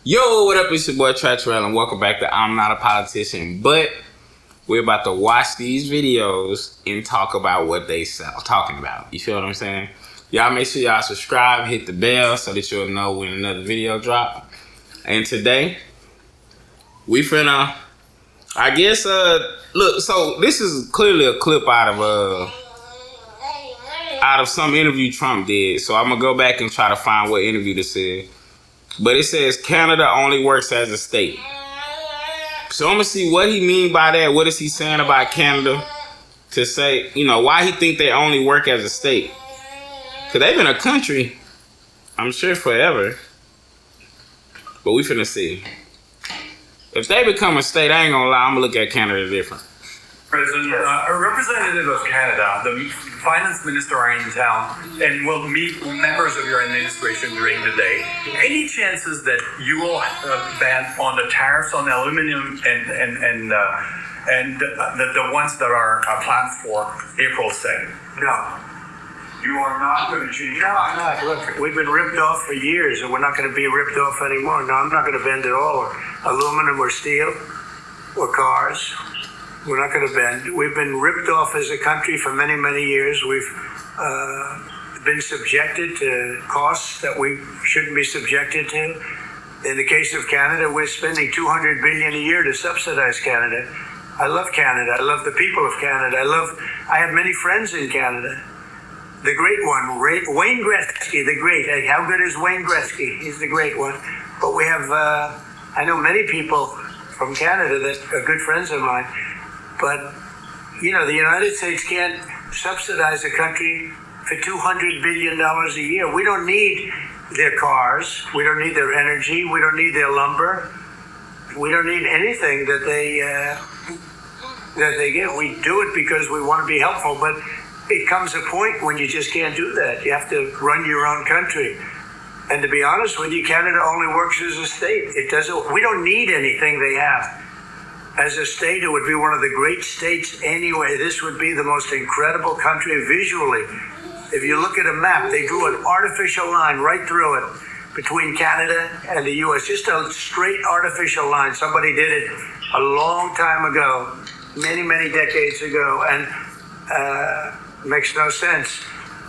Yo, what up? It's your boy Trapp, and welcome back to I'm Not a Politician, but we're about to watch these videos and talk about what they talking about. You feel what I'm saying? Y'all make sure y'all subscribe, hit the bell so that you'll know when another video drop. And today, we finna, look, so this is clearly a clip out of some interview Trump did. So I'm gonna go back and try to find what interview this is. But it says Canada only works as a state. So I'm gonna see what he mean by that. What is he saying about Canada? To say, why he think they only work as a state? Cause they've been a country, I'm sure, forever. But we finna see. If they become a state, I ain't gonna lie, I'm gonna look at Canada different. President, a representative of Canada, the finance minister are in town and will meet members of your administration during the day. Any chances that you will ban on the tariffs on aluminum and the ones that are planned for April 2nd? No. You are not going to change? No, I'm not. Look, we've been ripped off for years, and we're not going to be ripped off anymore. No, I'm not going to bend at all, or aluminum or steel or cars. We're not going to bend. We've been ripped off as a country for many, many years. We've been subjected to costs that we shouldn't be subjected to. In the case of Canada, we're spending $200 billion a year to subsidize Canada. I love Canada. I love the people of Canada. I have many friends in Canada. The great one, Wayne Gretzky, the great. How good is Wayne Gretzky? He's the great one. But we have, I know many people from Canada that are good friends of mine. But, the United States can't subsidize a country for $200 billion a year. We don't need their cars. We don't need their energy. We don't need their lumber. We don't need anything that they get. We do it because we want to be helpful. But it comes a point when you just can't do that. You have to run your own country. And to be honest with you, Canada only works as a state. We don't need anything they have. As a state, it would be one of the great states anyway. This would be the most incredible country visually. If you look at a map, they drew an artificial line right through it between Canada and the U.S. Just a straight artificial line. Somebody did it a long time ago, many, many decades ago, and it makes no sense.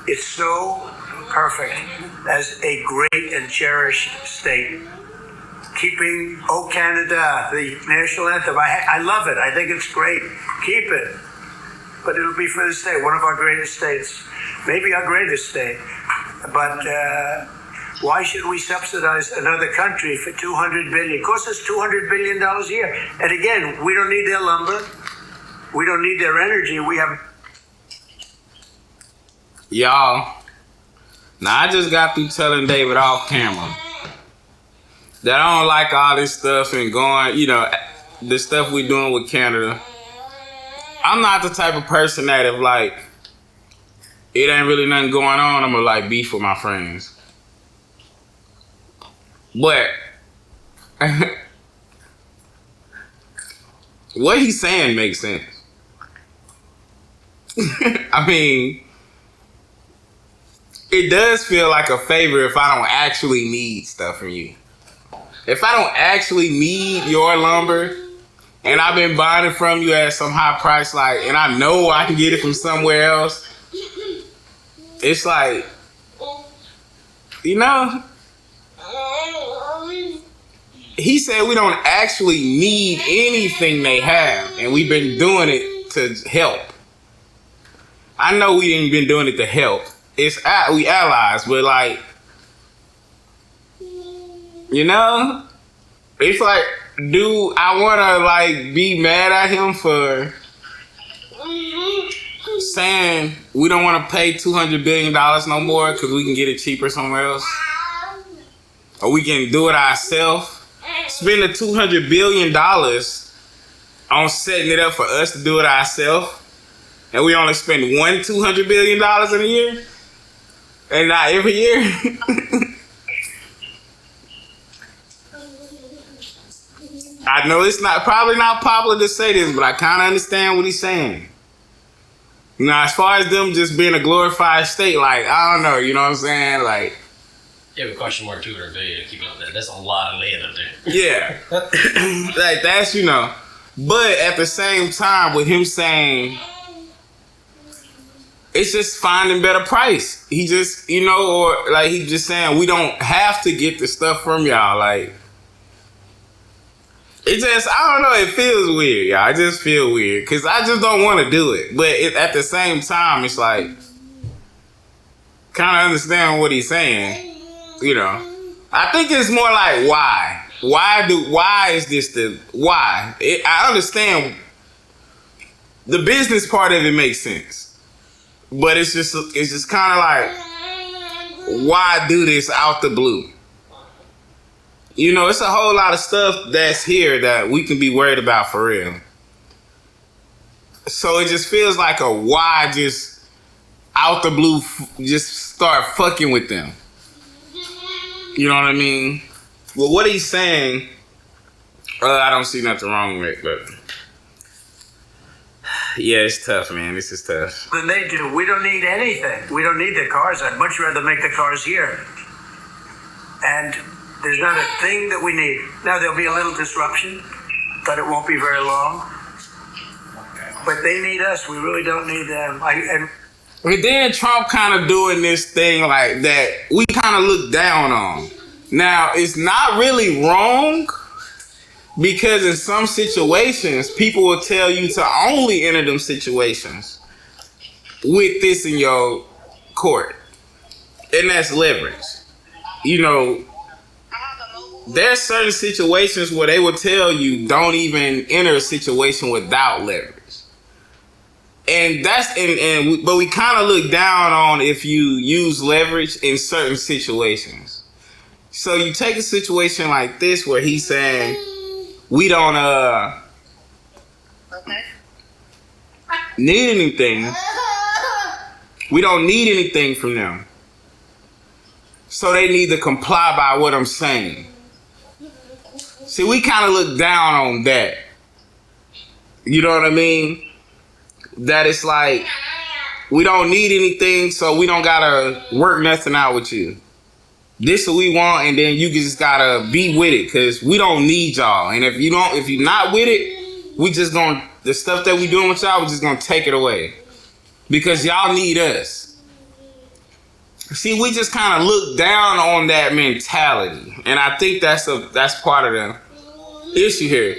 It's so perfect as a great and cherished state. Keeping "O Canada," the national anthem. I love it. I think it's great. Keep it. But it'll be for the state, one of our greatest states. Maybe our greatest state. But why should we subsidize another country for $200 billion? It costs us $200 billion a year. And again, we don't need their lumber. We don't need their energy. We have... Y'all, now I just got through telling David off camera that I don't like all this stuff and going, the stuff we doing with Canada. I'm not the type of person that if it ain't really nothing going on, I'm gonna beef with my friends. But what he's saying makes sense. I mean, it does feel like a favor if I don't actually need stuff from you. If I don't actually need your lumber and I've been buying it from you at some high price, and I know I can get it from somewhere else, it's he said we don't actually need anything they have, and we've been doing it to help. I know we ain't been doing it to help. We allies, but it's do I want to be mad at him for saying we don't want to pay $200 billion no more because we can get it cheaper somewhere else? Or we can do it ourselves? Spend the $200 billion on setting it up for us to do it ourselves, and we only spend $200 billion in a year? And not every year? I know it's probably not popular to say this, but I kind of understand what he's saying. As far as them just being a glorified state, I don't know, you know what I'm saying? It would cost you more than $200 billion to keep up that. That's a lot of land up there. Yeah. Like, that's, But at the same time, with him saying, it's just finding better price. He just, or like he just saying, we don't have to get the stuff from y'all. Like, it just, I don't know, it feels weird, y'all. I just feel weird because I just don't want to do it. But at the same time, it's like, kind of understand what he's saying. I think it's more like why? Why is this why? I understand the business part of it makes sense, but it's just kind of like, why do this out the blue? It's a whole lot of stuff that's here that we can be worried about for real. So it just feels like a why just out the blue just start fucking with them. You know what I mean? Well, what he's saying, I don't see nothing wrong with it, but yeah, it's tough, man. This is tough. Than they do. We don't need anything. We don't need the cars. I'd much rather make the cars here. And there's not a thing that we need. Now, there'll be a little disruption, but it won't be very long. But they need us. We really don't need them. And then Trump kind of doing this thing like that we kind of look down on. Now, it's not really wrong because in some situations, people will tell you to only enter them situations with this in your court. And that's leverage. There's certain situations where they will tell you don't even enter a situation without leverage. And but we kind of look down on if you use leverage in certain situations. So you take a situation like this where he's saying we don't need anything. We don't need anything from them. So they need to comply by what I'm saying. See, we kind of look down on that. You know what I mean? That it's like, we don't need anything, so we don't gotta work nothing out with you. This is what we want, and then you just gotta be with it, cause we don't need y'all. And if you're not with it, we just the stuff that we doing with y'all, we're just gonna take it away. Because y'all need us. See, we just kind of look down on that mentality. And I think that's part of the issue here.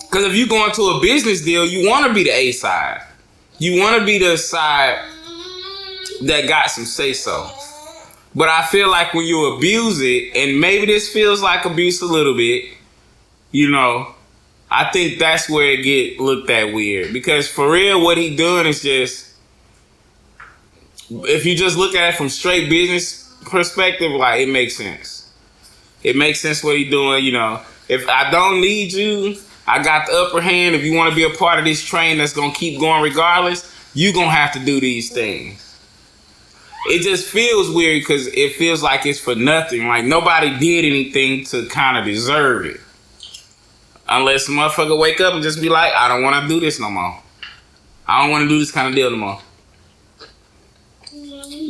Because if you go into a business deal, you want to be the A side. You want to be the side that got some say-so. But I feel like when you abuse it, and maybe this feels like abuse a little bit, I think that's where it get looked at weird. Because for real, what he doing is just, if you just look at it from straight business perspective, like, it makes sense. It makes sense what he doing, If I don't need you, I got the upper hand. If you want to be a part of this train that's going to keep going regardless, you going to have to do these things. It just feels weird because it feels like it's for nothing. Like nobody did anything to kind of deserve it. Unless a motherfucker wake up and just be like, I don't want to do this no more. I don't want to do this kind of deal no more.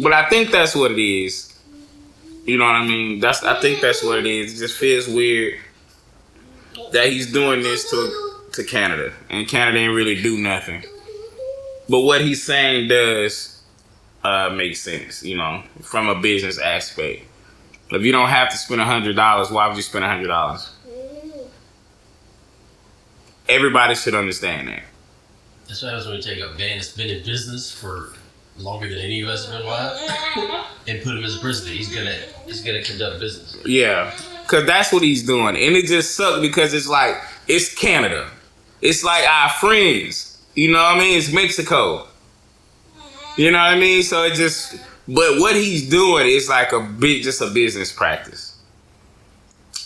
But I think that's what it is. You know what I mean? I think that's what it is. It just feels weird that he's doing this to Canada. And Canada didn't really do nothing. But what he's saying does make sense, from a business aspect. If you don't have to spend $100, why would you spend $100? Everybody should understand that. That's what happens when you take a man that's been in business for longer than any of us have been alive and put him as a president. He's gonna conduct business. Yeah, because that's what he's doing. And it just sucks because it's like, it's Canada. It's like our friends. You know what I mean? It's Mexico. You know what I mean? So it just, but what he's doing is like just a business practice.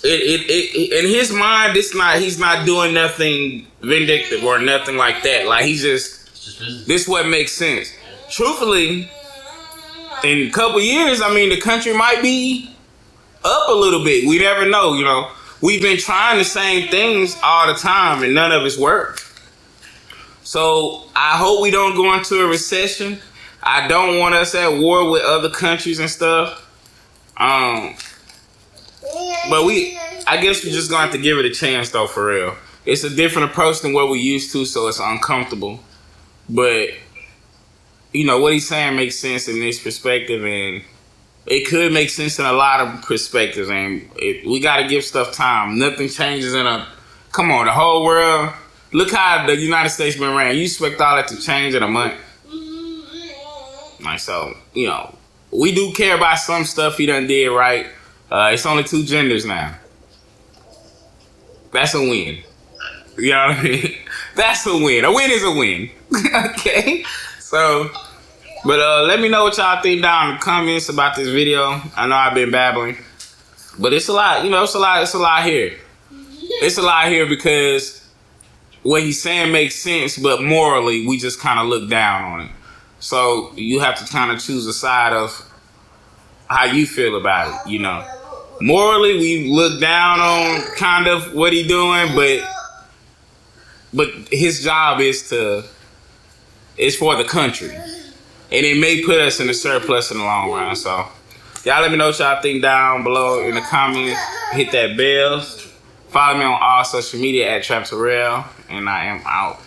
In his mind, he's not doing nothing vindictive or nothing like that. Like this what makes sense. Truthfully, in a couple years, the country might be up a little bit. We never know, We've been trying the same things all the time and none of it's worked. So I hope we don't go into a recession. I don't want us at war with other countries and stuff. But I guess we just gonna have to give it a chance though, for real. It's a different approach than what we used to, so it's uncomfortable. But you know what he's saying makes sense in this perspective, and it could make sense in a lot of perspectives. And we got to give stuff time. Nothing changes come on, the whole world. Look how the United States been ran. You expect all that to change in a month? Like, so, you know, we do care about some stuff he done did right. It's only 2 genders now. That's a win. You know what I mean? That's a win. A win is a win. Okay? So, but let me know what y'all think down in the comments about this video. I know I've been babbling. But it's a lot, you know, it's a lot here. It's a lot here because what he's saying makes sense, but morally, we just kind of look down on it. So you have to kind of choose a side of how you feel about it, you know. Morally, we look down on kind of what he's doing, but his job is for the country. And it may put us in a surplus in the long run. So y'all let me know what y'all think down below in the comments. Hit that bell. Follow me on all social media at Trapp, and I am out.